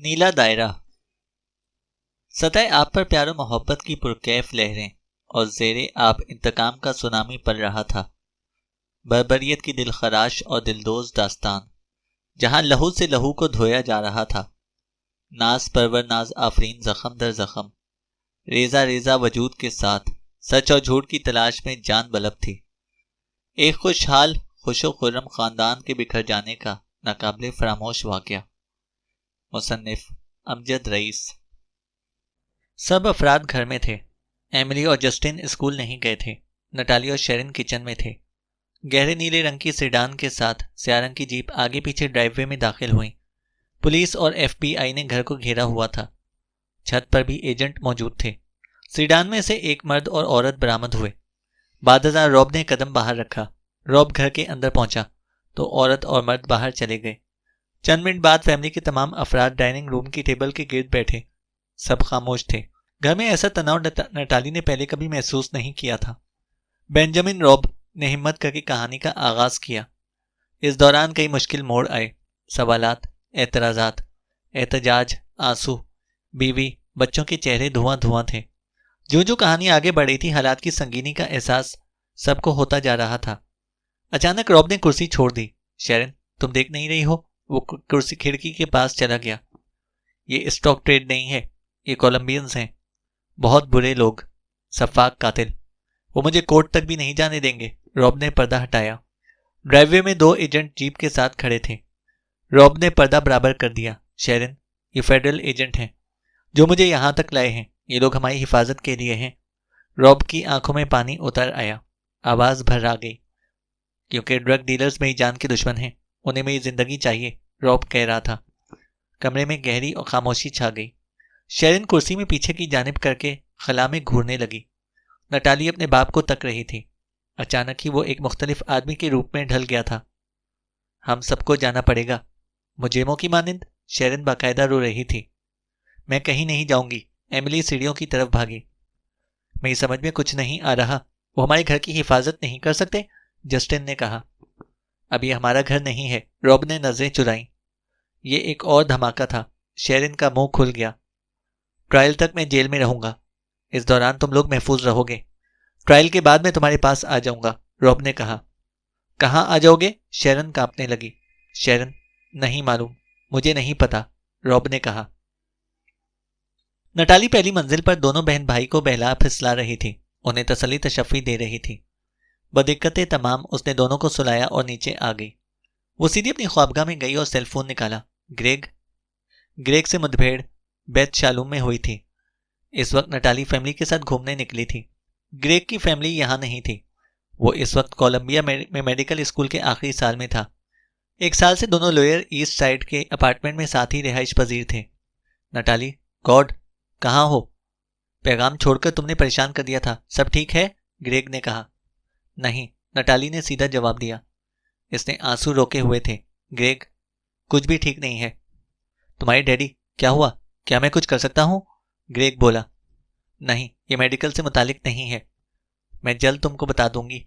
नीला दायरा। सतह आप पर प्यार और मोहब्बत की पुरकैफ लहरें और ज़ेरे आप इंतकाम का सुनामी पड़ रहा था। बर्बरियत की दिलखराश और दिलदोज दास्तान, जहां लहू से लहू को धोया जा रहा था। नाज परवर नाज आफरीन जख्म दर जख्म, रेजा रेजा वजूद के साथ सच और झूठ की तलाश में जान बलब थी। एक खुशहाल खुशो खुर्रम खानदान के बिखर जाने का नाकाबिले फरामोश वाक़या। मुसन्निफ अमजद रईस। सब अफराद घर में थे। एमिली और जस्टिन स्कूल नहीं गए थे। नटाली और शेरिन किचन में थे। गहरे नीले रंग की सेडान के साथ स्याह रंग की जीप आगे पीछे ड्राइववे में दाखिल हुई। पुलिस और FBI ने घर को घेरा हुआ था। छत पर भी एजेंट मौजूद थे। सेडान में से एक मर्द और औरत बरामद हुए। बादशाह रॉब ने कदम बाहर रखा। रॉब घर के अंदर पहुंचा तो औरत और मर्द बाहर चले गए। चंद मिनट बाद फैमिली के तमाम अफराद डाइनिंग रूम की टेबल के गिर्द बैठे। सब खामोश थे। घर में ऐसा तनाव नटाली ने पहले कभी महसूस नहीं किया था। बेंजामिन रॉब ने हिम्मत करके कहानी का आगाज किया। इस दौरान कई मुश्किल मोड़ आए। सवालात, एतराजात, एहतजाज, आंसू, बीवी, बच्चों के चेहरे धुआं धुआं थे। जो जो कहानी आगे बढ़ी थी, हालात की संगीनी का एहसास सबको होता जा रहा था। अचानक रॉब ने कुर्सी छोड़ दी। शेरिन, तुम देख नहीं रही हो? वो कुर्सी खिड़की के पास चला गया। ये स्टॉक ट्रेड नहीं है, ये कोलंबियंस हैं, बहुत बुरे लोग, सफाक कातिल। वो मुझे कोर्ट तक भी नहीं जाने देंगे। रॉब ने पर्दा हटाया। ड्राइववे में 2 एजेंट जीप के साथ खड़े थे। रॉब ने पर्दा बराबर कर दिया। शेरिन, ये फेडरल एजेंट हैं जो मुझे यहां तक लाए हैं। ये लोग हमारी हिफाजत के लिए हैं। रॉब की आंखों में पानी उतर आया। आवाज भर आ गई। क्योंकि ड्रग डीलर्स मेरी जान के दुश्मन हैं, उन्हें मेरी जिंदगी चाहिए, रॉब कह रहा था। कमरे में गहरी और खामोशी छा गई। शेरिन कुर्सी में पीछे की जानिब करके खला में घूरने लगी। नटाली अपने बाप को तक रही थी। अचानक ही वो एक मुख्तलिफ आदमी के रूप में ढल गया था। हम सबको जाना पड़ेगा, मुजेमों की मानिंद। शेरिन बाकायदा रो रही थी। मैं कहीं नहीं जाऊंगी। एमिली सीढ़ियों की तरफ भागी। मेरी समझ में कुछ नहीं आ रहा। वो हमारे घर की हिफाजत नहीं कर सकते? जस्टिन ने कहा। अब ये हमारा घर नहीं है। रॉब ने नजरें चुराई। ये एक और धमाका था। शेरिन का मुंह खुल गया। ट्रायल तक मैं जेल में रहूंगा। इस दौरान तुम लोग महफूज रहोगे। ट्रायल के बाद मैं तुम्हारे पास आ जाऊंगा, रॉब ने कहा। कहाँ आ जाओगे? शेरिन कांपने लगी। शेरिन, नहीं मालूम, मुझे नहीं पता, रॉब ने कहा। नटाली पहली मंजिल पर दोनों बहन भाई को बहला फिसला रही थी, उन्हें तसल्ली तशफ़ी दे रही थी। बदिक्कतें तमाम उसने दोनों को सुलाया और नीचे आ गई। वो सीधी अपनी ख्वाबगाह में गई और सेलफोन निकाला। ग्रेग से मुठभेड़ बेथ शालूम में हुई थी। इस वक्त नटाली फैमिली के साथ घूमने निकली थी। ग्रेग की फैमिली यहां नहीं थी। वो इस वक्त कोलंबिया में मेडिकल स्कूल के आखिरी साल में था। 1 साल से दोनों लोअर ईस्ट साइड के अपार्टमेंट में साथ ही रिहाइश पजीर थे। नटाली, गॉड, कहाँ हो? पैगाम छोड़कर तुमने परेशान कर दिया था। सब ठीक है? ग्रेग ने कहा। नहीं, नटाली ने सीधा जवाब दिया। इसने आंसू रोके हुए थे। ग्रेग, कुछ भी ठीक नहीं है। तुम्हारे डैडी, क्या हुआ? क्या मैं कुछ कर सकता हूं? ग्रेग बोला। नहीं, ये मेडिकल से मुतालिक नहीं है। मैं जल्द तुमको बता दूंगी,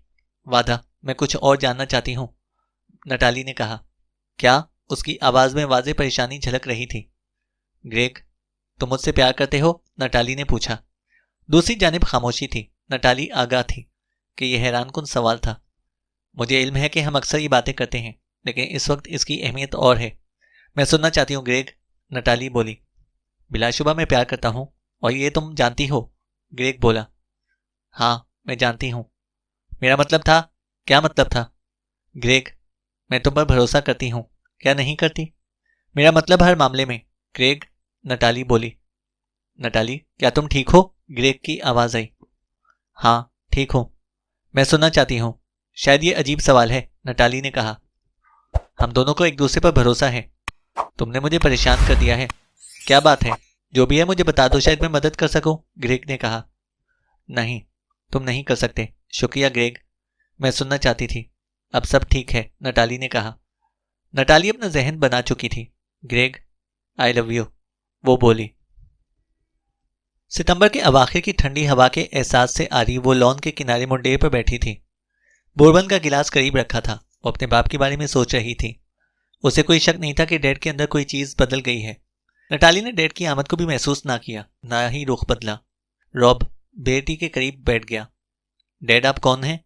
वादा। मैं कुछ और जानना चाहती हूं, नटाली ने कहा। क्या? उसकी आवाज में वाज़ेह परेशानी झलक रही थी। ग्रेग, तुम मुझसे प्यार करते हो? नटाली ने पूछा। दूसरी जानिब खामोशी थी। नटाली आगाह थी कि यह हैरानकुन सवाल था। मुझे इल्म है कि हम अक्सर ये बातें करते हैं, लेकिन इस वक्त इसकी अहमियत और है। मैं सुनना चाहती हूँ ग्रेग, नटाली बोली। बिलाशुबा मैं प्यार करता हूँ और ये तुम जानती हो, ग्रेग बोला। हाँ, मैं जानती हूँ। मेरा मतलब था। क्या मतलब था? ग्रेग, मैं तुम पर भरोसा करती हूँ, क्या नहीं करती? मेरा मतलब हर मामले में, ग्रेग, नटाली बोली। नटाली, क्या तुम ठीक हो? ग्रेग की आवाज आई। हाँ, ठीक हूं। मैं सुनना चाहती हूं। शायद ये अजीब सवाल है, नटाली ने कहा। हम दोनों को एक दूसरे पर भरोसा है। तुमने मुझे परेशान कर दिया है। क्या बात है? जो भी है मुझे बता दो, शायद मैं मदद कर सकूं, ग्रेग ने कहा। नहीं, तुम नहीं कर सकते। शुक्रिया ग्रेग, मैं सुनना चाहती थी। अब सब ठीक है, नटाली ने कहा। नटाली अपना जहन बना चुकी थी। ग्रेग, आई लव यू, वो बोली। सितंबर के अवाखिर की ठंडी हवा के एहसास से आ रही वो लॉन के किनारे मुंडेर पर बैठी थी। बोरबन का गिलास करीब रखा था। वो अपने बाप के बारे में सोच रही थी। उसे कोई शक नहीं था कि डैड के अंदर कोई चीज बदल गई है। नटाली ने डैड की आमद को भी महसूस ना किया, ना ही रुख बदला। रॉब बेटी के करीब बैठ गया। डैड आप कौन हैं?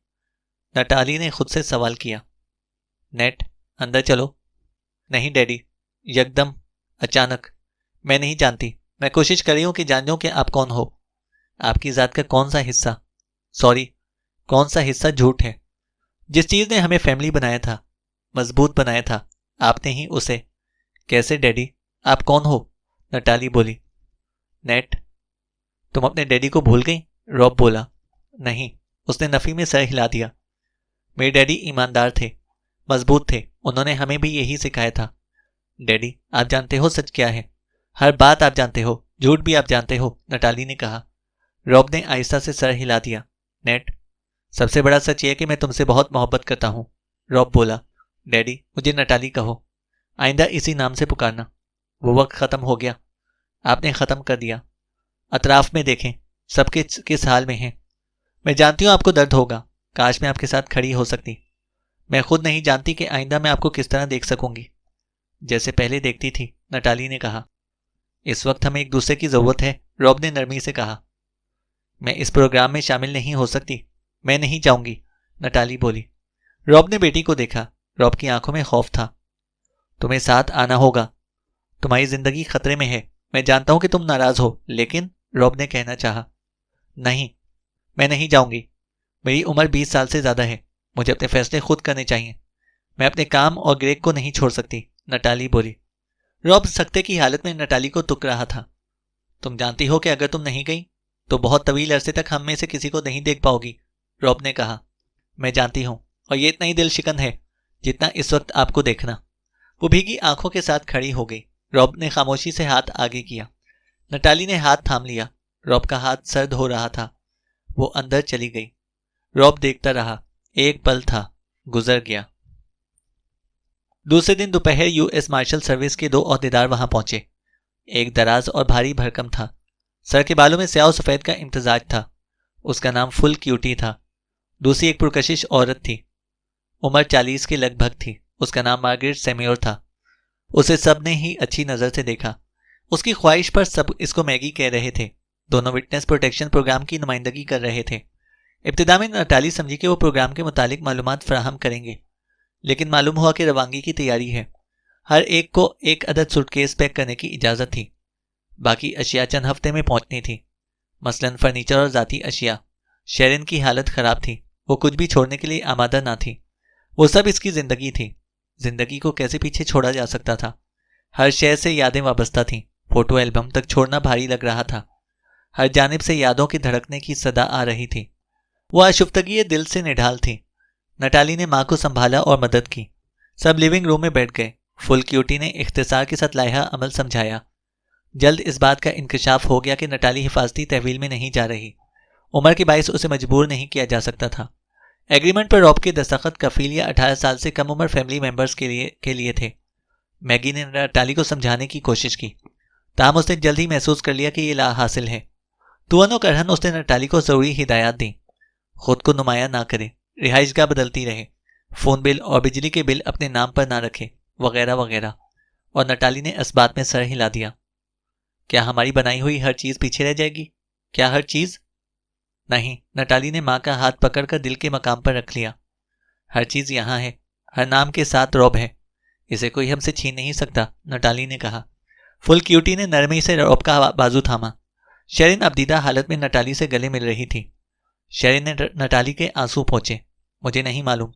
नटाली ने खुद से सवाल किया। नेट, अंदर चलो। नहीं डैडी, यकदम अचानक। मैं नहीं जानती। मैं कोशिश कर रही हूं कि जान जाऊं कि आप कौन हो। आपकी जात का कौन सा हिस्सा, सॉरी, कौन सा हिस्सा झूठ है? जिस चीज ने हमें फैमिली बनाया था, मजबूत बनाया था, आपने ही उसे। कैसे डैडी? आप कौन हो? नटाली बोली। नेट, तुम अपने डैडी को भूल गई? रॉब बोला। नहीं, उसने नफी में सर हिला दिया। मेरे डैडी ईमानदार थे, मजबूत थे, उन्होंने हमें भी यही सिखाया था। डैडी, आप जानते हो सच क्या है? हर बात आप जानते हो, झूठ भी आप जानते हो, नटाली ने कहा। रॉब ने आहिस्ता से सर हिला दिया। नेट, सबसे बड़ा सच यह कि मैं तुमसे बहुत मोहब्बत करता हूं, रॉब बोला। डैडी, मुझे नटाली कहो, आइंदा इसी नाम से पुकारना। वो वक्त खत्म हो गया, आपने खत्म कर दिया। अतराफ में देखें, सब किस हाल में हैं। मैं जानती हूं आपको दर्द होगा, काश मैं आपके साथ खड़ी हो सकती। मैं खुद नहीं जानती कि आइंदा मैं आपको किस तरह देख सकूंगी। जैसे पहले देखती थी, नटाली ने कहा। इस वक्त हमें एक दूसरे की जरूरत है, रॉब ने नरमी से कहा। मैं इस प्रोग्राम में शामिल नहीं हो सकती, मैं नहीं जाऊंगी, नटाली बोली। रॉब ने बेटी को देखा। रॉब की आंखों में खौफ था। तुम्हें साथ आना होगा, तुम्हारी जिंदगी खतरे में है। मैं जानता हूं कि तुम नाराज हो, लेकिन, रॉब ने कहना चाहा। नहीं, मैं नहीं जाऊंगी। मेरी उम्र 20 साल से ज्यादा है, मुझे अपने फैसले खुद करने चाहिए। मैं अपने काम और ग्रेग को नहीं छोड़ सकती, नटाली बोली। रॉब सख्ते की हालत में नटाली को तुक रहा था। तुम जानती हो कि अगर तुम नहीं गई तो बहुत तवील अरसे तक हम में से किसी को नहीं देख पाओगी, रॉब ने कहा। मैं जानती हूं, और ये इतना ही दिल शिकन है जितना इस वक्त आपको देखना। वो भीगी आंखों के साथ खड़ी हो गई। रॉब ने खामोशी से हाथ आगे किया। नटाली ने हाथ थाम लिया। रॉब का हाथ सर्द हो रहा था। वो अंदर चली गई। रॉब देखता रहा। एक पल था, गुजर गया। दूसरे दिन दोपहर यूएस मार्शल सर्विस के 2 ओहदेदार वहां पहुंचे। एक दराज और भारी भरकम था। सर के बालों में स्याह और सफेद का इम्तजाज था। उसका नाम फुल क्यूटी था। दूसरी एक पुरकशिश औरत थी, उम्र 40 के लगभग थी। उसका नाम मार्गरेट सेम्योर था। उसे सब ने ही अच्छी नजर से देखा। उसकी ख्वाहिश पर सब इसको मैगी कह रहे थे। दोनों विटनेस प्रोटेक्शन प्रोग्राम की नुमाइंदगी कर रहे थे। इब्तिदा में नटाली समझी कि वो प्रोग्राम के मुतालिक मालूमात फराहम करेंगे, लेकिन मालूम हुआ कि रवानगी की तैयारी है। हर एक को एक अदद सूटकेस पैक करने की इजाजत थी। बाकी अशिया चंद हफ्ते में पहुंचनी थी, मसलन फर्नीचर और जाती अशिया। शेरिन की हालत खराब थी, वो कुछ भी छोड़ने के लिए आमादा ना थी। वो सब इसकी जिंदगी थी। जिंदगी को कैसे पीछे छोड़ा जा सकता था? हर शय से यादें वाबस्ता थीं। फोटो एल्बम तक छोड़ना भारी लग रहा था। हर जानिब से यादों की धड़कने की सदा आ रही थी। वो आशुफ्तगी दिल से निढाल थी। नटाली ने मां को संभाला और मदद की। सब लिविंग रूम में बैठ गए। फुल क्यूटी ने इख्तिसार के साथ लाइहा अमल समझाया। जल्द इस बात का इंकशाफ हो गया कि नटाली हिफाजती तहवील में नहीं जा रही। उम्र के बाइस उसे मजबूर नहीं किया जा सकता था। एग्रीमेंट पर रॉब के दस्तखत कफील या 18 साल से कम उम्र फैमिली मेंबर्स के लिए थे। मैगी ने नटाली को समझाने की कोशिश की, ताहम उसने जल्द ही महसूस कर लिया कि ये ला हासिल है। तुअनो करहन उसने नटाली को जरूरी हिदायत दी। खुद को नुमाया ना करे, रिहाइशगाह बदलती रहे, फोन बिल और बिजली के बिल अपने नाम पर ना रखे, वगैरह वगैरह। और नटाली ने इस बात में सर हिला दिया। क्या हमारी बनाई हुई हर चीज पीछे रह जाएगी? क्या हर चीज? नहीं, नटाली ने मां का हाथ पकड़कर दिल के मकाम पर रख लिया। हर चीज यहां है, हर नाम के साथ रॉब है, इसे कोई हमसे छीन नहीं सकता, नटाली ने कहा। फुल क्यूटी ने नरमी से रॉब का बाजू थामा। शेरिन अबदीदा हालत में नटाली से गले मिल रही थी। शेरिन ने नटाली के आंसू पोंछे। मुझे नहीं मालूम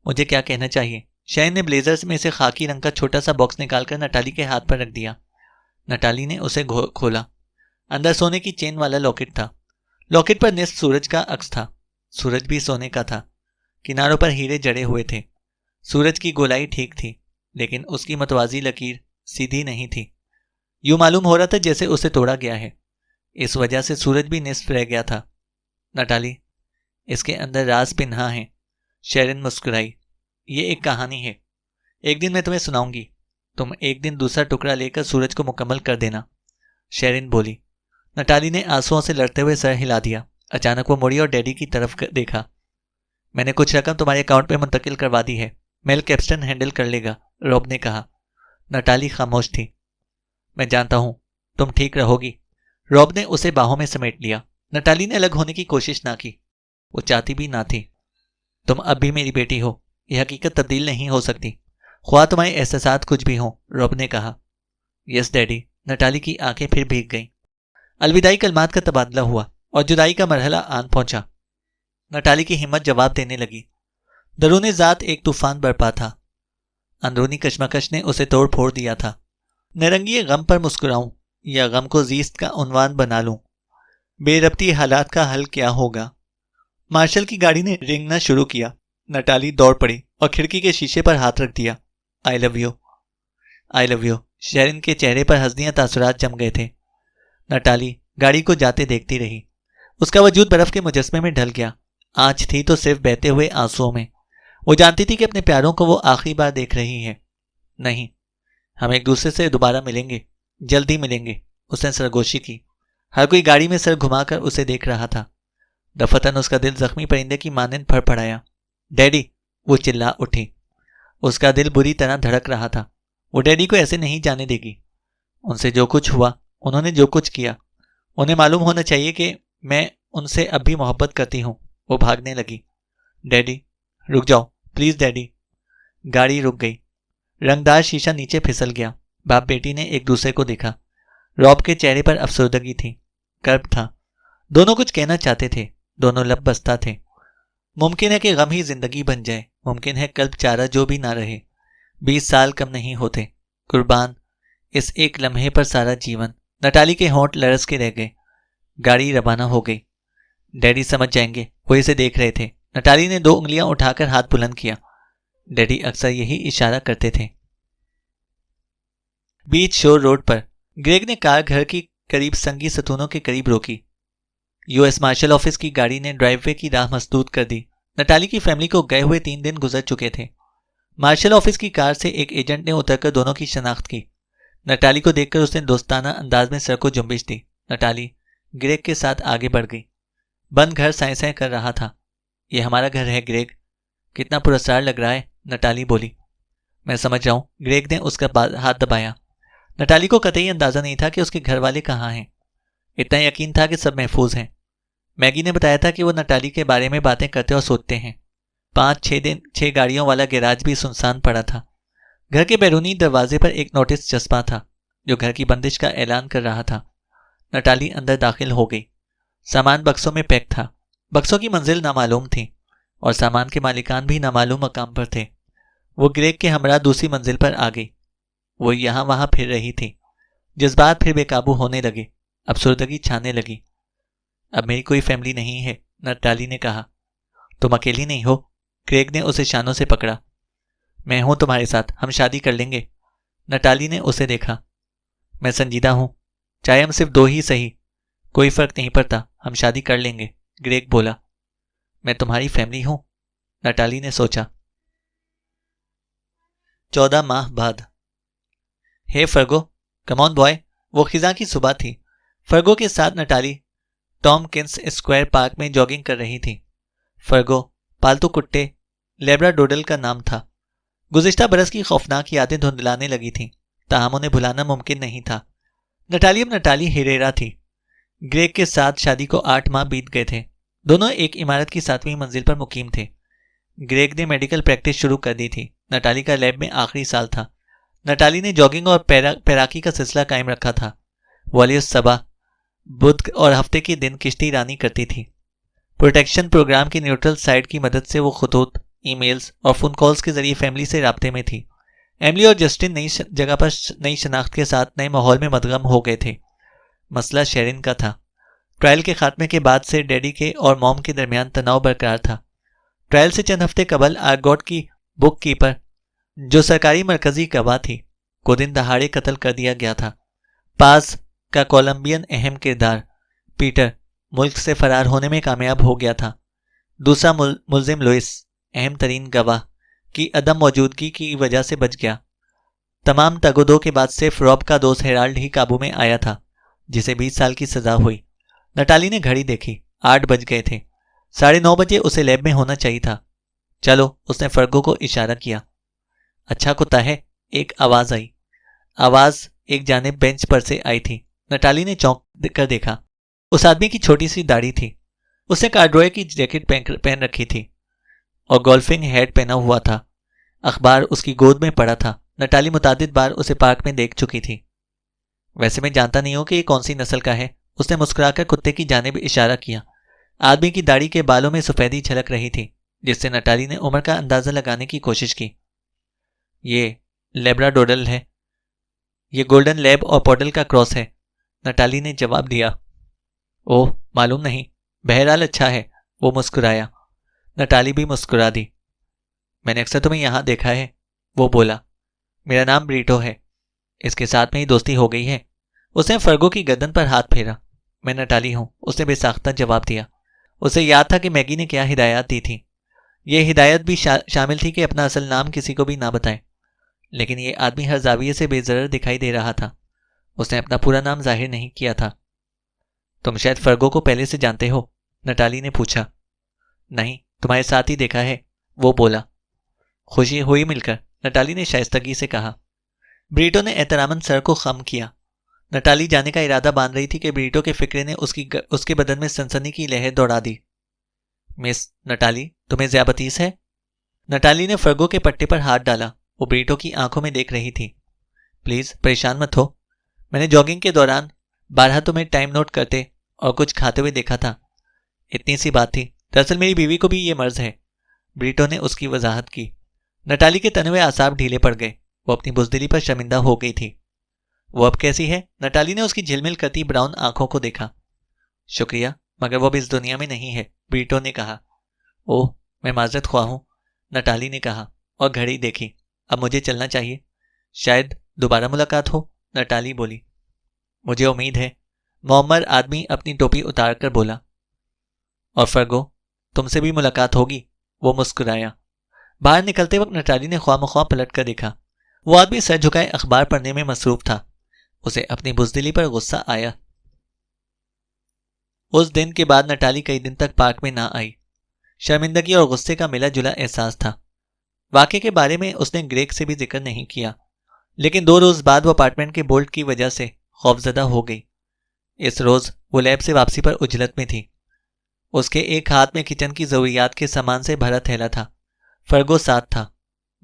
मुझे क्या कहना चाहिए। शेरिन ने ब्लेजर्स में से खाकी रंग का छोटा सा बॉक्स निकालकर नटाली के हाथ पर रख दिया। नटाली ने उसे खोला। अंदर सोने की चेन वाला लॉकेट था। लॉकेट पर निस्फ सूरज का अक्स था। सूरज भी सोने का था। किनारों पर हीरे जड़े हुए थे। सूरज की गोलाई ठीक थी, लेकिन उसकी मतवाजी लकीर सीधी नहीं थी। यूं मालूम हो रहा था जैसे उसे तोड़ा गया है। इस वजह से सूरज भी निस्फ रह गया था। नटाली, इसके अंदर राज पिन्हा है। शेरिन मुस्कुराई। ये एक कहानी है, एक दिन मैं तुम्हें सुनाऊंगी। तुम एक दिन दूसरा टुकड़ा लेकर सूरज को मुकम्मल कर देना, शेरिन बोली। नटाली ने आंसुओं से लड़ते हुए सर हिला दिया। अचानक वो मुड़ी और डैडी की तरफ देखा। मैंने कुछ रकम तुम्हारे अकाउंट में मुंतकिल करवा दी है, मेल कैप्स्टन हैंडल कर लेगा, रॉब ने कहा। नटाली खामोश थी। मैं जानता हूं तुम ठीक रहोगी। रॉब ने उसे बाहों में समेट लिया। नटाली ने अलग होने की कोशिश ना की, वो चाहती भी ना थी। तुम अब भी मेरी बेटी हो, यह हकीकत तब्दील नहीं हो सकती, ख्वाह तुम्हारे एहसासात कुछ भी हो, रॉब ने कहा। Yes daddy. नटाली की आंखें फिर भीग गईं। अलविदाई कलमात का तबादला हुआ और जुदाई का मरहला आन पहुंचा। नटाली की हिम्मत जवाब देने लगी। दरूने ज़ात एक तूफान बरपा था। अंदरूनी कशमकश ने उसे तोड़ फोड़ दिया था। नरंगी गम पर मुस्कुराऊं या गम को जीस्त का उन्वान बना लूं, बेरब्ती हालात का हल क्या होगा। मार्शल की गाड़ी ने रेंगना शुरू किया। नटाली दौड़ पड़ी और खिड़की के शीशे पर हाथ रख दिया। I love you, I love you. Sherin के चेहरे पर हंसदियां तासुरात जम गए थे। नटाली गाड़ी को जाते देखती रही। उसका वजूद बर्फ के मुजस्मे में ढल गया। आंच थी तो सिर्फ बहते हुए आंसुओं में। वो जानती थी कि अपने प्यारों को वो आखिरी बार देख रही है। नहीं, हम एक दूसरे से दोबारा मिलेंगे, जल्दी मिलेंगे, उसने सरगोशी की। हर कोई गाड़ी में सर घुमाकर उसे देख रहा था। दफतन उसका दिल जख्मी परिंदे की मानंद फड़फड़ाया। डैडी, वो चिल्ला उठी। उसका दिल बुरी तरह धड़क रहा था। वो डैडी को ऐसे नहीं जाने देगी। उनसे जो कुछ हुआ, उन्होंने जो कुछ किया, उन्हें मालूम होना चाहिए कि मैं उनसे अब भी मोहब्बत करती हूँ। वो भागने लगी। डैडी रुक जाओ प्लीज डैडी। गाड़ी रुक गई। रंगदार शीशा नीचे फिसल गया। बाप बेटी ने एक दूसरे को देखा। रॉब के चेहरे पर अफसरदगी थी, कर्ब था। दोनों कुछ कहना चाहते थे, दोनों लब बस्ता थे। मुमकिन है कि गम ही जिंदगी बन जाए, मुमकिन है कल्ब चारा जो भी ना रहे। 20 साल कम नहीं होते, कुर्बान इस एक लम्हे पर सारा जीवन। नटाली के होंठ लरस के रह गए। गाड़ी रवाना हो गई। डैडी समझ जाएंगे, वो इसे देख रहे थे। नटाली ने 2 उंगलियां उठाकर हाथ बुलंद किया। डैडी अक्सर यही इशारा करते थे। बीच शोर रोड पर ग्रेग ने कार घर की करीब संगी सतूनों के करीब रोकी। यूएस मार्शल ऑफिस की गाड़ी ने ड्राइववे की राह मसदूद कर दी। नटाली की फैमिली को गए हुए 3 दिन गुजर चुके थे। मार्शल ऑफिस की कार से एक एजेंट ने उतरकर दोनों की शनाख्त की। नटाली को देखकर उसने दोस्ताना अंदाज में सर को जुम्बिश दी। नटाली ग्रेग के साथ आगे बढ़ गई। बंद घर साए साए कर रहा था। यह हमारा घर है ग्रेग, कितना पुरस्कार लग रहा है, नटाली बोली। मैं समझ रहा हूं, ग्रेग ने उसका हाथ दबाया। नटाली को कतई अंदाजा नहीं था कि उसके घर वाले कहाँ हैं। इतना यकीन था कि सब महफूज हैं। मैगी ने बताया था कि वो नटाली के बारे में बातें करते और सोचते हैं। 5-6 गाड़ियों वाला गैराज भी सुनसान पड़ा था। घर के बैरूनी दरवाजे पर एक नोटिस चस्पा था जो घर की बंदिश का ऐलान कर रहा था। नटाली अंदर दाखिल हो गई। सामान बक्सों में पैक था। बक्सों की मंजिल नामालूम थी और सामान के मालिकान भी नामालूम मकाम पर थे। वो ग्रेग के हमरा दूसरी मंजिल पर आ गई। वो यहां वहां फिर रही थी। जज्बात फिर बेकाबू होने लगे। अफसरदगी छाने लगी। अब मेरी कोई फैमिली नहीं है, नटाली ने कहा। तुम अकेली नहीं हो, ग्रेग ने उसे शानों से पकड़ा। मैं हूं तुम्हारे साथ, हम शादी कर लेंगे। नटाली ने उसे देखा। मैं संजीदा हूं, चाहे हम सिर्फ 2 ही सही, कोई फर्क नहीं पड़ता, हम शादी कर लेंगे, ग्रेग बोला। मैं तुम्हारी फैमिली हूं, नटाली ने सोचा। 14 माह बाद। हे फर्गो, कम ऑन बॉय। वो खिजा की सुबह थी। फर्गो के साथ नटाली टॉमकिंस स्क्वायर पार्क में जॉगिंग कर रही थी। फर्गो पालतू कुत्ते लेब्राडोडल का नाम था। गुज़िश्ता बरस की खौफनाक यादें धुंधलाने लगी थीं, ताहम उन्हें भुलाना मुमकिन नहीं था। नटाली अब नटाली हिरेरा थी। ग्रेग के साथ शादी को 8 माह बीत गए थे। दोनों एक इमारत की 7वीं मंजिल पर मुकीम थे। ग्रेग ने मेडिकल प्रैक्टिस शुरू कर दी थी। नटाली का लैब में आखिरी साल था। नटाली ने जॉगिंग और पैराकी का सिलसिला कायम रखा था। वॉलियस सबा बुध और हफ्ते के दिन किश्ती रानी करती थी। प्रोटेक्शन प्रोग्राम की न्यूट्रल साइड की मदद से वो खतूत, ईमेल्स और फोन कॉल्स के जरिए फैमिली से राब्ते में थी। एमिली और जस्टिन नई जगह पर नई शनाख्त के साथ नए माहौल में मदगम हो गए थे। मसला शेरिन का था। ट्रायल के खात्मे के बाद से डैडी के और मॉम के दरमियान तनाव बरकरार था। ट्रायल से चंद हफ्ते कबल आर्गोट की बुक कीपर, जो सरकारी मरकजी गवाह थी, को दिन दहाड़े कत्ल कर दिया गया था। पास का कोलंबियन अहम किरदार पीटर मुल्क से फरार होने में कामयाब हो गया था। दूसरा मुलजिम लुइस अहम तरीन गवाह की अदम मौजूदगी की वजह से बच गया। तमाम तगोदो के बाद सिर्फ रॉब का दोस्त हेराल्ड ही काबू में आया था, जिसे 20 साल की सजा हुई। नटाली ने घड़ी देखी, 8 बज गए थे। 9:30 बजे उसे लैब में होना चाहिए था। चलो, उसने फर्गो को इशारा किया। अच्छा कुत्ता है, एक आवाज आई। आवाज एक जानिब बेंच पर से आई थी। नटाली ने चौंक कर देखा। उस आदमी की छोटी सी दाढ़ी थी। उसने कार्डरॉय की जैकेट पहन रखी थी और गोल्फिंग हैट पहना हुआ था। अखबार उसकी गोद में पड़ा था। नटाली मुतादिद बार उसे पार्क में देख चुकी थी। वैसे मैं जानता नहीं हूं कि ये कौन सी नस्ल का है, उसने मुस्कुराकर कुत्ते की जानिब इशारा किया। आदमी की दाढ़ी के बालों में सफेदी झलक रही थी, जिससे नटाली ने उम्र का अंदाजा लगाने की कोशिश की। ये लेब्राडोडल है। ये गोल्डन लैब और पॉडल का क्रॉस है, नटाली ने जवाब दिया। ओह, मालूम नहीं, बहरहाल अच्छा है, वो मुस्कुराया। नटाली भी मुस्कुरा दी। मैंने अक्सर तुम्हें यहां देखा है, वो बोला। मेरा नाम ब्रीटो है। इसके साथ में ही दोस्ती हो गई है। उसने फर्गो की गर्दन पर हाथ फेरा। मैं नटाली हूं, उसने बेसाख्ता जवाब दिया। उसे याद था कि मैगी ने क्या हिदायत दी थी। यह हिदायत भी शामिल थी कि अपना असल नाम किसी को भी ना बताए। लेकिन यह आदमी हर जाविये से बेजरर दिखाई दे रहा था। उसने अपना पूरा नाम जाहिर नहीं किया था। तुम शायद फर्गो को पहले से जानते हो, नटाली ने पूछा। नहीं, तुम्हारे साथ ही देखा है, वो बोला। खुशी हुई मिलकर, नटाली ने शाइस्तगी से कहा। ब्रीटो ने एहतरामन सर को खम किया। नटाली जाने का इरादा बांध रही थी कि ब्रीटो के फिक्रे ने उसके बदन में सनसनी की लहर दौड़ा दी। मिस नटाली, तुम्हें ज़्याबतीस है? नटाली ने फर्गो के पट्टे पर हाथ डाला। वो ब्रीटो की आंखों में देख रही थी। प्लीज परेशान मत हो। मैंने जॉगिंग के दौरान बारहा तुम्हें टाइम नोट करते और कुछ खाते हुए देखा था। इतनी सी बात थी। दरअसल मेरी बीवी को भी ये मर्ज है, ब्रीटो ने उसकी वजाहत की। नटाली के तने हुए आसाब ढीले पड़ गए। वो अपनी बुजदिली पर शर्मिंदा हो गई थी। वो अब कैसी है? नटाली ने उसकी झिलमिल करती ब्राउन आंखों को देखा। शुक्रिया, मगर वो अब इस दुनिया में नहीं है, ब्रीटो ने कहा। ओह, मैं माजरत ख्वाह हूं, नटाली ने कहा और घड़ी देखी। अब मुझे चलना चाहिए, शायद दोबारा मुलाकात हो, नटाली बोली। मुझे उम्मीद है, मोहम्मद आदमी अपनी टोपी उतार कर बोला। और फर्गो, तुमसे भी मुलाकात होगी, वो मुस्कुराया। बाहर निकलते वक्त नटाली ने ख्वामख्वाह पलट कर देखा। वो आदमी सर झुकाए अखबार पढ़ने में मसरूफ था। उसे अपनी बुजदिली पर गुस्सा आया। उस दिन के बाद नटाली कई दिन तक पार्क में ना आई। शर्मिंदगी और गुस्से का मिला जुला एहसास था। वाकये के बारे में उसने ग्रेग से भी जिक्र नहीं किया, लेकिन 2 रोज बाद वो अपार्टमेंट के बोल्ट की वजह से खौफजदा हो गई। इस रोज वो लैब से वापसी पर उजलत में थी। उसके एक हाथ में किचन की जरूरियात के सामान से भरा थैला था। फर्गो साथ था।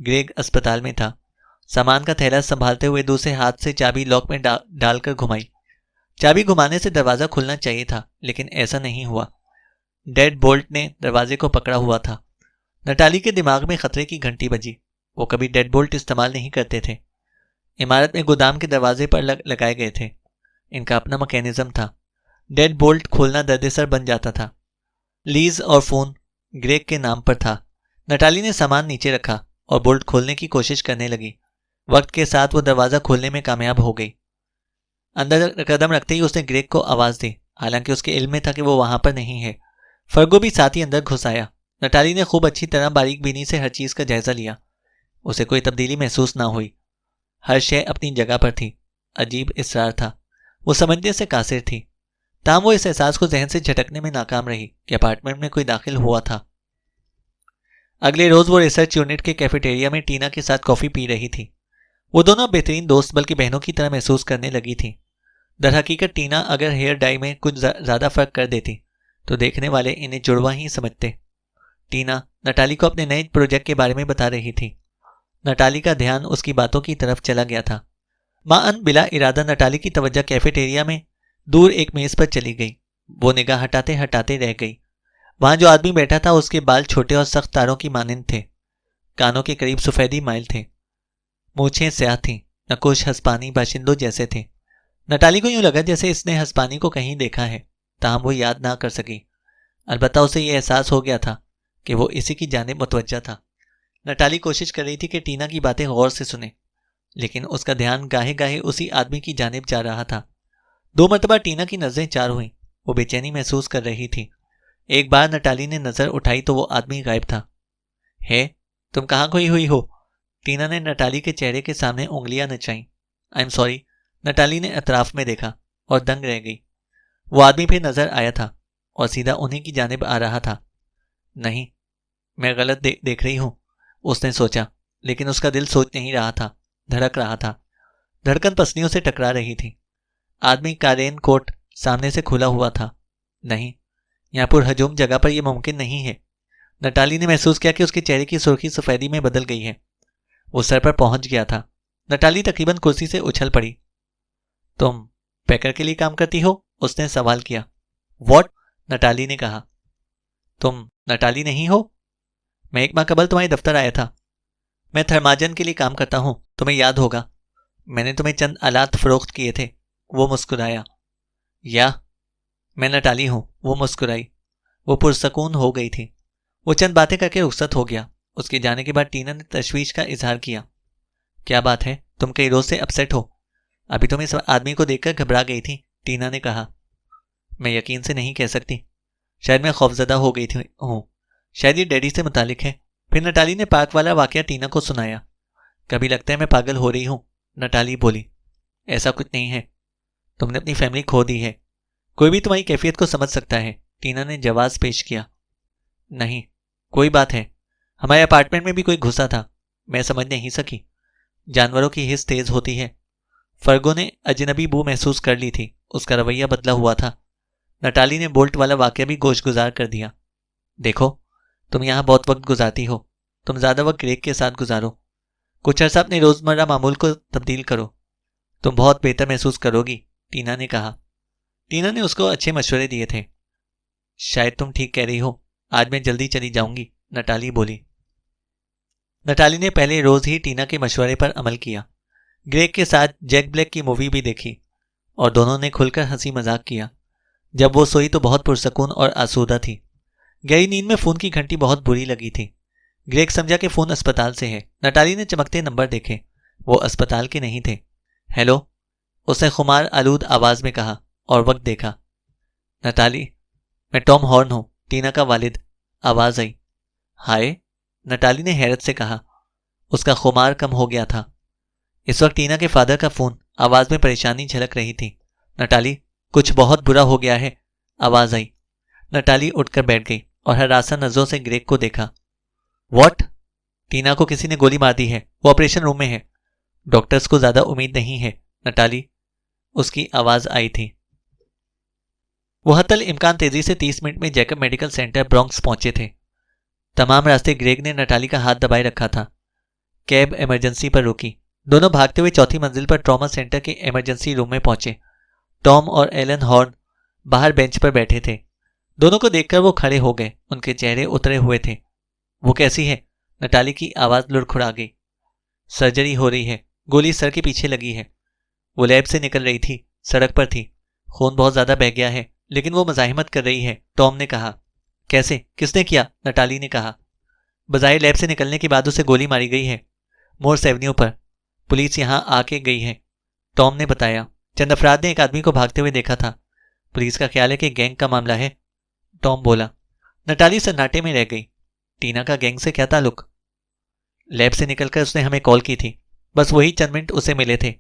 ग्रेग अस्पताल में था। सामान का थैला संभालते हुए दूसरे हाथ से चाबी लॉक में डालकर घुमाई। चाबी घुमाने से दरवाजा खुलना चाहिए था, लेकिन ऐसा नहीं हुआ। डेड बोल्ट ने दरवाजे को पकड़ा हुआ था। नटाली के दिमाग में खतरे की घंटी बजी। वो कभी डेड बोल्ट इस्तेमाल नहीं करते थे। इमारत में गोदाम के दरवाजे पर लगाए गए थे। इनका अपना मैकेनिज्म था। डेड बोल्ट खोलना दर्देसर बन जाता था। लीज और फोन ग्रेग के नाम पर था। नटाली ने सामान नीचे रखा और बोल्ट खोलने की कोशिश करने लगी। वक्त के साथ वो दरवाजा खोलने में कामयाब हो गई। अंदर कदम रखते ही उसने ग्रेग को आवाज दी, हालांकि उसके इल्म में था कि वो वहां पर नहीं है। फर्गो भी साथ ही अंदर घुस आया। नटाली ने खूब अच्छी तरह बारीक बीनी से हर चीज का जायजा लिया। उसे कोई तब्दीली महसूस ना हुई। हर शय अपनी जगह पर थी। अजीब इसरार था। वो समझने से कासिर थी। ताम वो इस एहसास को जहन से झटकने में नाकाम रही कि अपार्टमेंट में कोई दाखिल हुआ था। अगले रोज वो रिसर्च यूनिट के कैफेटेरिया में टीना के साथ कॉफी पी रही थी। वो दोनों बेहतरीन दोस्त बल्कि बहनों की तरह महसूस करने लगी थी। दरहकीकत टीना अगर हेयर डाई में कुछ ज्यादा फर्क कर देती तो देखने वाले इन्हें जुड़वा ही समझते। टीना नटाली को अपने नए प्रोजेक्ट के बारे में बता रही थी। नटाली का ध्यान उसकी बातों की तरफ चला गया था। मां बिला इरादा नटाली की तवज्जो कैफेटेरिया में दूर एक मेज पर चली गई। वो निगाह हटाते हटाते रह गई। वहां जो आदमी बैठा था उसके बाल छोटे और सख्त तारों की मानिंद थे। कानों के करीब सफेदी माइल थे। मूछें स्याह थीं। नकुश हस्पानी बाशिंदों जैसे थे। नटाली को यूं लगा जैसे इसने हस्पानी को कहीं देखा है, ताहम वो याद ना कर सकी। अलबत्ता उसे यह एहसास हो गया था कि वो इसी की जानिब मुतवज्जा था। नटाली कोशिश कर रही थी कि टीना की बातें गौर से सुने, लेकिन उसका ध्यान गाहे गाहे उसी आदमी की जानिब जा रहा था। 2 मरतबा टीना की नजरें चार हुई। वो बेचैनी महसूस कर रही थी। एक बार नटाली ने नजर उठाई तो वो आदमी गायब था। हे, तुम कहाँ खोई हुई हो? टीना ने नटाली के चेहरे के सामने उंगलियां नचाई। आई एम सॉरी, नटाली ने अतराफ में देखा और दंग रह गई। वो आदमी फिर नजर आया था और सीधा उन्हीं की जानिब आ रहा था। नहीं, मैं गलत देख रही हूं, उसने सोचा, लेकिन उसका दिल सोच नहीं रहा था, धड़क रहा था। धड़कन पसलियों से टकरा रही थी। आदमी का रेन कोट सामने से खुला हुआ था। नहीं, यहाँ पर हजूम जगह पर यह मुमकिन नहीं है। नटाली ने महसूस किया कि उसके चेहरे की सुर्खी सफेदी में बदल गई है। वो सर पर पहुंच गया था। नटाली तकरीबन कुर्सी से उछल पड़ी। तुम पैकर के लिए काम करती हो? उसने सवाल किया। वॉट? नटाली ने कहा। तुम नटाली नहीं हो? मैं एक माह कबल तुम्हारे दफ्तर आया था। मैं थर्माजन के लिए काम करता हूं, तुम्हें याद होगा। मैंने तुम्हें चंद आलात फरोख्त किए थे। वो मुस्कुराया। या मैं नटाली हूं। वो मुस्कुराई। वो पुरसकून हो गई थी। वो चंद बातें करके रुखसत हो गया। उसके जाने के बाद टीना ने तशवीश का इजहार किया। क्या बात है, तुम कई रोज से अपसेट हो? अभी तुम इस आदमी को देखकर घबरा गई थी, टीना ने कहा। मैं यकीन से नहीं कह सकती। शायद मैं खौफजदा हो गई थी हूँ। शायद ये डैडी से मुतालिक है। फिर नटाली ने पार्क वाला वाकया टीना को सुनाया। कभी लगता है मैं पागल हो रही हूँ, नटाली बोली। ऐसा कुछ नहीं है। तुमने अपनी फैमिली खो दी है। कोई भी तुम्हारी कैफियत को समझ सकता है, टीना ने जवाब पेश किया। नहीं, कोई बात है। हमारे अपार्टमेंट में भी कोई घुसा था, मैं समझ नहीं सकी। जानवरों की हिस्स तेज होती है। फर्गो ने अजनबी बू महसूस कर ली थी। उसका रवैया बदला हुआ था। नटाली ने बोल्ट वाला वाकया भी गोशगुजार कर दिया। देखो, तुम यहां बहुत वक्त गुजारती हो। तुम ज्यादा वक्त ग्रेग के साथ गुजारो। कुछ अर्सा अपने रोजमर्रा मामूल को तब्दील करो। तुम बहुत बेहतर महसूस करोगी, टीना ने कहा। टीना ने उसको अच्छे मशवरे दिए थे। शायद तुम ठीक कह रही हो। आज मैं जल्दी चली जाऊंगी, नटाली बोली। नटाली ने पहले रोज ही टीना के मशवरे पर अमल किया। ग्रेग के साथ जैक ब्लैक की मूवी भी देखी और दोनों ने खुलकर हंसी मजाक किया। जब वो सोई तो बहुत पुरसकून और आसूदा थी। गहरी नींद में फोन की घंटी बहुत बुरी लगी थी। ग्रेग समझा कि फोन अस्पताल से है। नटाली ने चमकते नंबर देखे। वो अस्पताल के नहीं थे। हेलो, उसने खुमार आलूद आवाज में कहा और वक्त देखा। नटाली, मैं टॉम हॉर्न हूं, टीना का वालिद, आवाज आई। हाय, नटाली ने हैरत से कहा। उसका खुमार कम हो गया था। इस वक्त टीना के फादर का फोन। आवाज में परेशानी झलक रही थी। नटाली, कुछ बहुत बुरा हो गया है, आवाज आई। नटाली उठकर बैठ गई और हरासा नजरों से ग्रेग को देखा। व्हाट? टीना को किसी ने गोली मार दी है। वो ऑपरेशन रूम में है। डॉक्टर्स को ज्यादा उम्मीद नहीं है, नटाली, उसकी आवाज आई थी। वो हतल इम्कान तेजी से 30 मिनट में जैकब मेडिकल सेंटर ब्रॉन्क्स पहुंचे थे। तमाम रास्ते ग्रेग ने नटाली का हाथ दबाए रखा था। कैब इमरजेंसी पर रुकी। दोनों भागते हुए चौथी मंजिल पर ट्रॉमा सेंटर के इमरजेंसी रूम में पहुंचे। टॉम और एलन हॉर्न बाहर बेंच पर बैठे थे। दोनों को देखकर वो खड़े हो गए। उनके चेहरे उतरे हुए थे। वो कैसी है? नटाली की आवाज लुढ़खुड़ा गई। सर्जरी हो रही है। गोली सर के पीछे लगी है। वो लैब से निकल रही थी। सड़क पर थी। खून बहुत ज्यादा बह गया है, लेकिन वो मजाहिमत कर रही है, टॉम ने कहा। कैसे? किसने किया? नटाली ने कहा। बजाय लैब से निकलने के बाद उसे गोली मारी गई है, मोर्स एवेन्यू पर। पुलिस यहां आके गई है, टॉम ने बताया। चंद अफराद ने एक आदमी को भागते हुए देखा था। पुलिस का ख्याल है कि गैंग का मामला है, टॉम बोला। नटाली सन्नाटे में रह गई। टीना का गैंग से क्या ताल्लुक? लैब से निकलकर उसने हमें कॉल की थी। बस वही चंद मिनट उसे मिले थे।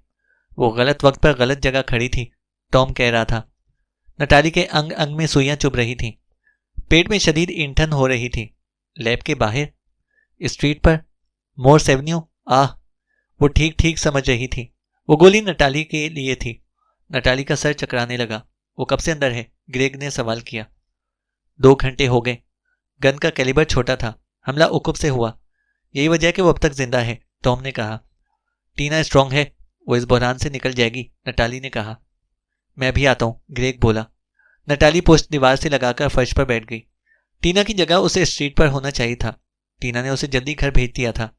वो गलत वक्त पर गलत जगह खड़ी थी, टॉम कह रहा था। नटाली के अंग अंग में सुइयां चुभ रही थीं। पेट में शदीद ईंठन हो रही थी। लैब के बाहर, स्ट्रीट पर, मोर्स एवेन्यू। आह, वो ठीक ठीक समझ रही थी। वो गोली नटाली के लिए थी। नटाली का सर चकराने लगा। वो कब से अंदर है? ग्रेग ने सवाल किया। 2 घंटे हो गए। गन का कैलिबर छोटा था। हमला उकुब से हुआ। यही वजह है कि वो अब तक जिंदा है, टॉम ने कहा। टीना स्ट्रांग है, वो इस बहरान से निकल जाएगी, नटाली ने कहा। मैं भी आता हूं, ग्रेग बोला। नटाली पोस्ट दीवार से लगाकर फर्श पर बैठ गई। टीना की जगह उसे स्ट्रीट पर होना चाहिए था। टीना ने उसे जल्दी घर भेज दिया था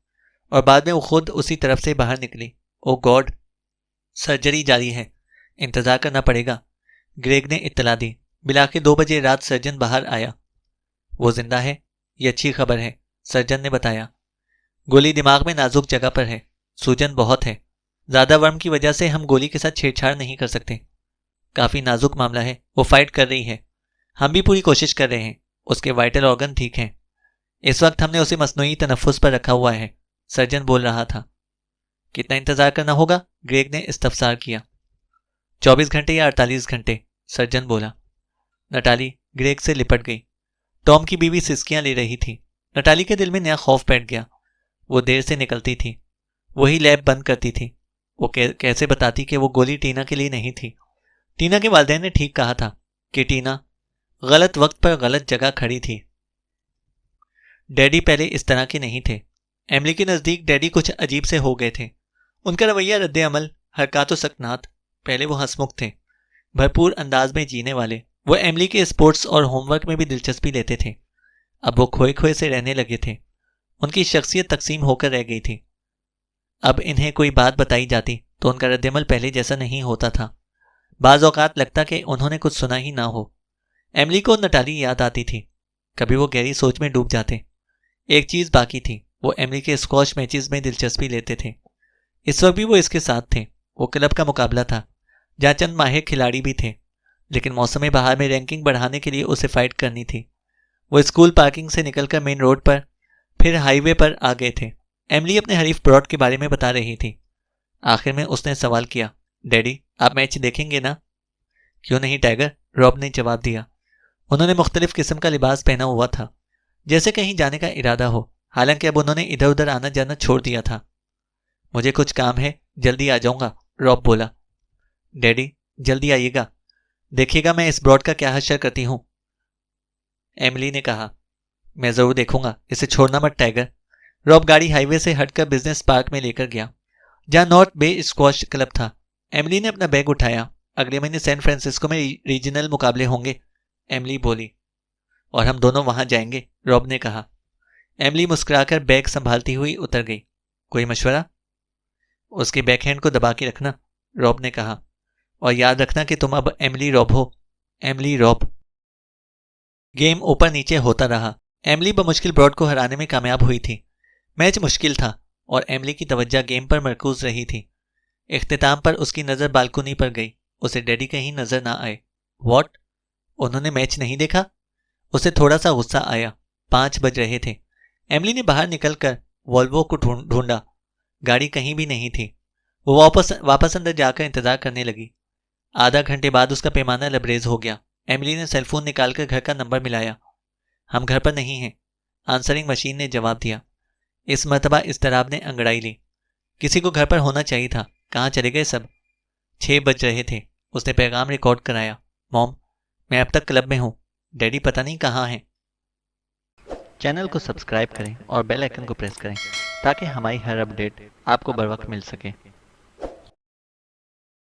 और बाद में वो खुद उसी तरफ से बाहर निकली। ओ गॉड, सर्जरी जारी है, इंतजार करना पड़ेगा, ग्रेग ने इत्तला दी। बिलाके 2 बजे रात सर्जन बाहर आया। वो जिंदा है, ये अच्छी खबर है, सर्जन ने बताया। गोली दिमाग में नाजुक जगह पर है, सूजन बहुत है। ज्यादा वर्म की वजह से हम गोली के साथ छेड़छाड़ नहीं कर सकते। काफी नाजुक मामला है। वो फाइट कर रही है। हम भी पूरी कोशिश कर रहे हैं। उसके वाइटल ऑर्गन ठीक हैं। इस वक्त हमने उसे मसनूई तनफ्फुस पर रखा हुआ है, सर्जन बोल रहा था। कितना इंतजार करना होगा? ग्रेग ने इस्तफसार किया। 24 घंटे या 48 घंटे, सर्जन बोला। नटाली ग्रेग से लिपट गई। टॉम की बीवी सिसकियां ले रही थी। नटाली के दिल में नया खौफ बैठ गया। वो देर से निकलती थी। वही लैब बंद करती थी। वो कैसे बताती कि वो गोली टीना के लिए नहीं थी। टीना के वालिदैन ने ठीक कहा था कि टीना गलत वक्त पर गलत जगह खड़ी थी। डैडी पहले इस तरह के नहीं थे। एमिली के नज़दीक डैडी कुछ अजीब से हो गए थे। उनका रवैया, रद्द अमल, हरकत सकनात। पहले वो हंसमुख थे, भरपूर अंदाज में जीने वाले। वो एमिली के स्पोर्ट्स और होमवर्क में भी दिलचस्पी लेते थे। अब वो खोए खोए से रहने लगे थे। उनकी शख्सियत तकसीम होकर रह गई थी। अब इन्हें कोई बात बताई जाती तो उनका रद्दमल पहले जैसा नहीं होता था। बाज़ औक़ात लगता कि उन्होंने कुछ सुना ही ना हो। एमिली को नटाली याद आती थी। कभी वो गहरी सोच में डूब जाते। एक चीज़ बाकी थी, वो एमिली के स्क्वॉश मैचेस में दिलचस्पी लेते थे। इस वक्त भी वो इसके साथ थे। वो क्लब का मुकाबला था जहाँ चंद माहिर खिलाड़ी भी थे, लेकिन मौसम बहार में रैंकिंग बढ़ाने के लिए उसे फाइट करनी थी। वो स्कूल पार्किंग से निकलकर मेन रोड पर, फिर हाईवे पर आ गए थे। एमिली अपने हरीफ ब्रॉड के बारे में बता रही थी। आखिर में उसने सवाल किया, डैडी आप मैच देखेंगे ना? क्यों नहीं टाइगर, रॉब ने जवाब दिया। उन्होंने मुख्तलिफ किस्म का लिबास पहना हुआ था, जैसे कहीं जाने का इरादा हो। हालांकि अब उन्होंने इधर उधर आना जाना छोड़ दिया था। मुझे कुछ काम है, जल्दी आ जाऊंगा, रॉब बोला। डैडी जल्दी आइएगा, देखिएगा मैं इस ब्रॉड का क्या हश्र करती हूं, एमिली ने कहा। मैं जरूर देखूंगा, इसे छोड़ना मत टाइगर। रॉब गाड़ी हाईवे से हटकर बिजनेस पार्क में लेकर गया, जहां नॉर्थ बे स्क्वॉश क्लब था। एमिली ने अपना बैग उठाया। अगले महीने सैन फ्रांसिस्को में रीजनल मुकाबले होंगे, एमिली बोली। और हम दोनों वहां जाएंगे, रॉब ने कहा। एमिली मुस्कुराकर बैग संभालती हुई उतर गई। कोई मशवरा? उसके बैकहैंड को दबा के रखना, रॉब ने कहा। और याद रखना कि तुम अब एमिली रॉब हो, एमिली रॉब। गेम ऊपर नीचे होता रहा। एमिली बमुश्किल ब्रॉड को हराने में कामयाब हुई थी। मैच मुश्किल था और एमिली की तवज्जो गेम पर मरकूज रही थी। इख्तिताम पर उसकी नज़र बालकनी पर गई। उसे डैडी कहीं नजर ना आए। व्हाट? उन्होंने मैच नहीं देखा? उसे थोड़ा सा गुस्सा आया। 5 बज रहे थे। एमिली ने बाहर निकलकर वॉल्वो को ढूंढा। गाड़ी कहीं भी नहीं थी। वो वापस अंदर जाकर इंतजार करने लगी। आधा घंटे बाद उसका पैमाना लबरेज हो गया। एमिली ने सेलफोन निकालकर घर का नंबर मिलाया। हम घर पर नहीं हैं, आंसरिंग मशीन ने जवाब दिया। इस मरतबा इस्तराब ने अंगड़ाई ली। किसी को घर पर होना चाहिए था। कहाँ चले गए सब? 6 बज रहे थे। उसने पैगाम रिकॉर्ड कराया। मॉम, मैं अब तक क्लब में हूँ, डैडी पता नहीं कहाँ हैं। चैनल को सब्सक्राइब करें और बेल आइकन को प्रेस करें ताकि हमारी हर अपडेट आपको बर वक्त मिल सके।